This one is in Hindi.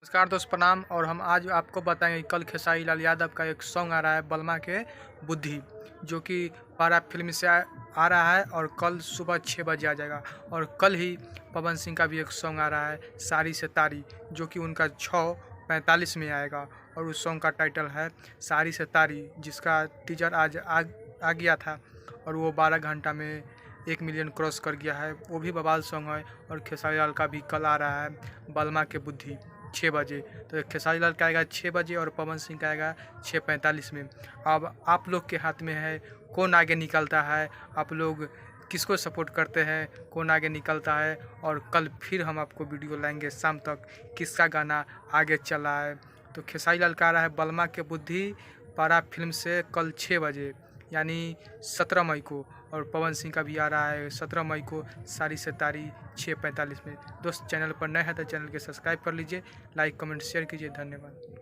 नमस्कार दोस्त, प्रणाम। और हम आज आपको बताएंगे कल खेसारी लाल यादव का एक सॉन्ग आ रहा है बलमा के बुद्धि, जो कि पारा फिल्म से आ रहा है और कल सुबह 6 बजे आ जाएगा। और कल ही पवन सिंह का भी एक सॉन्ग आ रहा है सारी से तारी, जो कि उनका 6:45 में आएगा। और उस सॉन्ग का टाइटल है सारी से तारी, जिसका टीजर आज आ गया था और वो 12 घंटा में 1 मिलियन क्रॉस कर गया है। वो भी बवाल सॉन्ग है। और खेसारी लाल का भी कल आ रहा है बलमा के बुद्धि 6 बजे। तो खेसारी लाल का आएगा 6 बजे और पवन सिंह का आएगा 6:45 में। अब आप लोग के हाथ में है कौन आगे निकलता है, आप लोग किसको सपोर्ट करते हैं, कौन आगे निकलता है। और कल फिर हम आपको वीडियो लाएंगे शाम तक किसका गाना आगे चला है। तो खेसारी लाल का आ रहा है बलमा के बुद्धि पारा फिल्म से कल 6 बजे, यानी 17 मई को। और पवन सिंह का भी आ रहा है 17 मई को सारी से तारी 6:45 में। दोस्त, चैनल पर नए हैं तो चैनल के सब्सक्राइब कर लीजिए, लाइक कमेंट शेयर कीजिए। धन्यवाद।